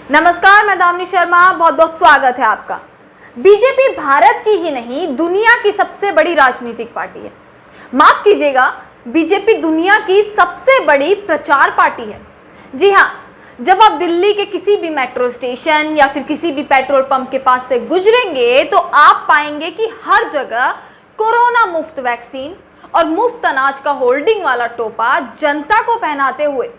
नमस्कार, मैं दामिनी शर्मा, बहुत बहुत स्वागत है आपका। बीजेपी भारत की ही नहीं, दुनिया की सबसे बड़ी राजनीतिक पार्टी है। माफ कीजिएगा, बीजेपी दुनिया की सबसे बड़ी प्रचार पार्टी है। जी हाँ, जब आप दिल्ली के किसी भी मेट्रो स्टेशन या फिर किसी भी पेट्रोल पंप के पास से गुजरेंगे तो आप पाएंगे कि हर जगह कोरोना मुफ्त वैक्सीन और मुफ्त अनाज का होल्डिंग वाला टोपा जनता को पहनाते हुए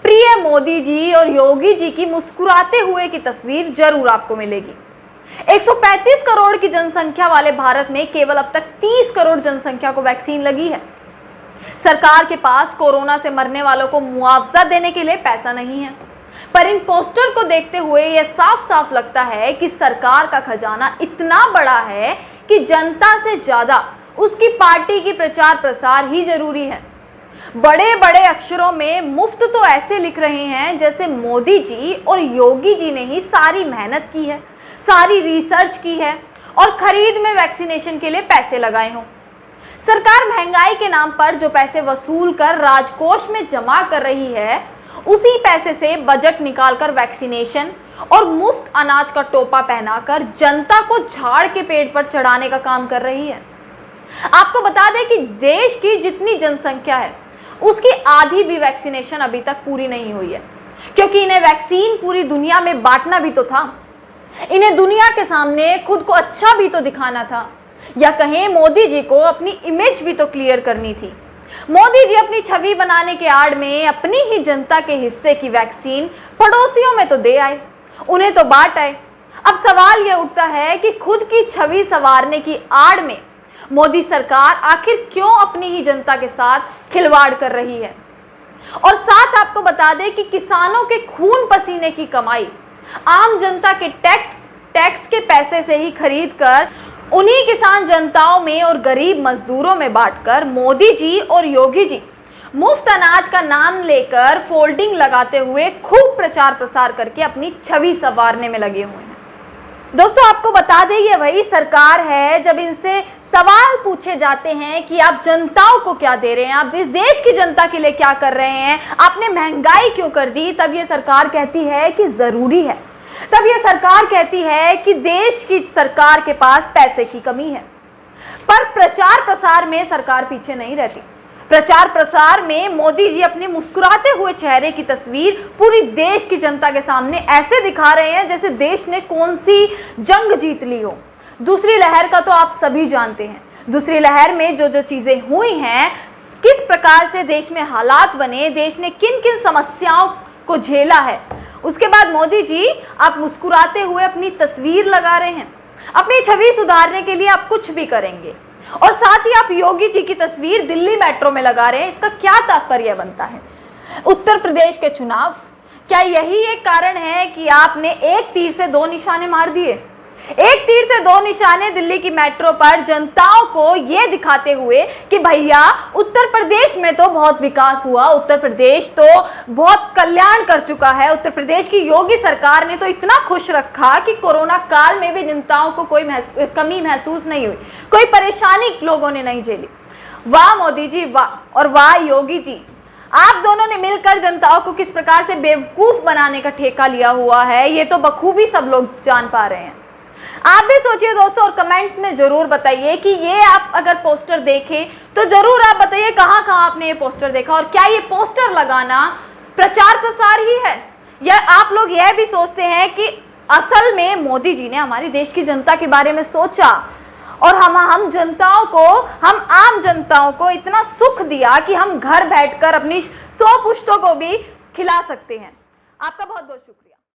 प्रिय मोदी जी और योगी जी की मुस्कुराते हुए की तस्वीर जरूर आपको मिलेगी। 135 करोड़ की जनसंख्या वाले भारत में केवल अब तक 30 करोड़ जनसंख्या को वैक्सीन लगी है। सरकार के पास कोरोना से मरने वालों को मुआवजा देने के लिए पैसा नहीं है, पर इन पोस्टर को देखते हुए यह साफ साफ लगता है कि सरकार का खजाना इतना बड़ा है कि जनता से ज्यादा उसकी पार्टी की प्रचार प्रसार ही जरूरी है। बड़े बड़े अक्षरों में मुफ्त तो ऐसे लिख रहे हैं जैसे मोदी जी और योगी जी ने ही सारी मेहनत की है, सारी रिसर्च की है और खरीद में वैक्सीनेशन के लिए पैसे लगाए हों। सरकार महंगाई के नाम पर जो पैसे वसूल कर राजकोष में जमा कर रही है, उसी पैसे से बजट निकालकर वैक्सीनेशन और मुफ्त अनाज का टोपा पहनाकर जनता को झाड़ के पेड़ पर चढ़ाने का काम कर रही है। आपको बता दें कि देश की जितनी जनसंख्या है उसकी आधी भी वैक्सीनेशन अभी तक पूरी नहीं हुई है, क्योंकि इन्हें वैक्सीन पूरी दुनिया में बांटना भी तो था। इन्हें दुनिया के सामने खुद को अच्छा भी तो दिखाना था, या कहें मोदी जी को अपनी इमेज भी तो क्लियर करनी थी। मोदी जी अपनी छवि बनाने के आड़ में अपनी ही जनता के हिस्से की वैक्सीन पड़ोसियों में तो दे आए, उन्हें तो बांट आए। अब सवाल यह उठता है कि खुद की छवि संवारने की आड़ में मोदी सरकार आखिर क्यों अपनी ही जनता के साथ खिलवाड़ कर रही है। और साथ आपको बता दें कि किसानों के खून पसीने की कमाई आम जनता के टैक्स के पैसे से ही खरीद कर उन्हीं किसान जनताओं में और गरीब मजदूरों में बांटकर मोदी जी और योगी जी मुफ्त अनाज का नाम लेकर फोल्डिंग लगाते हुए खूब प्रचार प्रसार करके अपनी छवि संवारने में लगे हुए हैं। दोस्तों, आपको बता दें, ये वही सरकार है जब इनसे सवाल पूछे जाते हैं कि आप जनताओं को क्या दे रहे हैं, आप इस देश की जनता के लिए क्या कर रहे हैं, आपने महंगाई क्यों कर दी, तब ये सरकार कहती है कि जरूरी है। तब ये सरकार कहती है कि देश की सरकार के पास पैसे की कमी है। पर प्रचार प्रसार में सरकार पीछे नहीं रहती। प्रचार प्रसार में मोदी जी अपने मुस्कुराते हुए चेहरे की तस्वीर पूरी देश की जनता के सामने ऐसे दिखा रहे हैं जैसे देश ने कौन सी जंग जीत ली हो। दूसरी लहर का तो आप सभी जानते हैं। दूसरी लहर में जो जो चीजें हुई हैं, किस प्रकार से देश में हालात बने, देश ने किन किन समस्याओं को झेला है, उसके बाद मोदी जी आप मुस्कुराते हुए अपनी तस्वीर लगा रहे हैं। अपनी छवि सुधारने के लिए आप कुछ भी करेंगे, और साथ ही आप योगी जी की तस्वीर दिल्ली मेट्रो में लगा रहे हैं। इसका क्या तात्पर्य बनता है? उत्तर प्रदेश के चुनाव, क्या यही एक कारण है कि आपने एक तीर से दो निशाने मार दिए? एक तीर से दो निशाने दिल्ली की मेट्रो पर जनताओं को यह दिखाते हुए कि भैया उत्तर प्रदेश में तो बहुत विकास हुआ, उत्तर प्रदेश तो बहुत कल्याण कर चुका है, उत्तर प्रदेश की योगी सरकार ने तो इतना खुश रखा कि कोरोना काल में भी जनताओं को कोई कमी महसूस नहीं हुई, कोई परेशानी लोगों ने नहीं झेली। वाह मोदी जी, वाह, और वाह योगी जी, आप दोनों ने मिलकर जनताओं को किस प्रकार से बेवकूफ बनाने का ठेका लिया हुआ है, ये तो बखूबी सब लोग जान पा रहे हैं। आप भी सोचिए दोस्तों, और कमेंट्स में जरूर बताइए कि ये आप अगर पोस्टर देखें तो जरूर आप बताइए कहां कहां आपने ये पोस्टर देखा, और क्या ये पोस्टर लगाना प्रचार प्रसार ही है, या आप लोग यह भी सोचते हैं कि असल में मोदी जी ने हमारी देश की जनता के बारे में सोचा और हम जनताओं को, हम आम जनताओं को इतना सुख दिया कि हम घर बैठकर अपनी 100 पुश्तों को भी खिला सकते हैं। आपका बहुत बहुत शुक्रिया।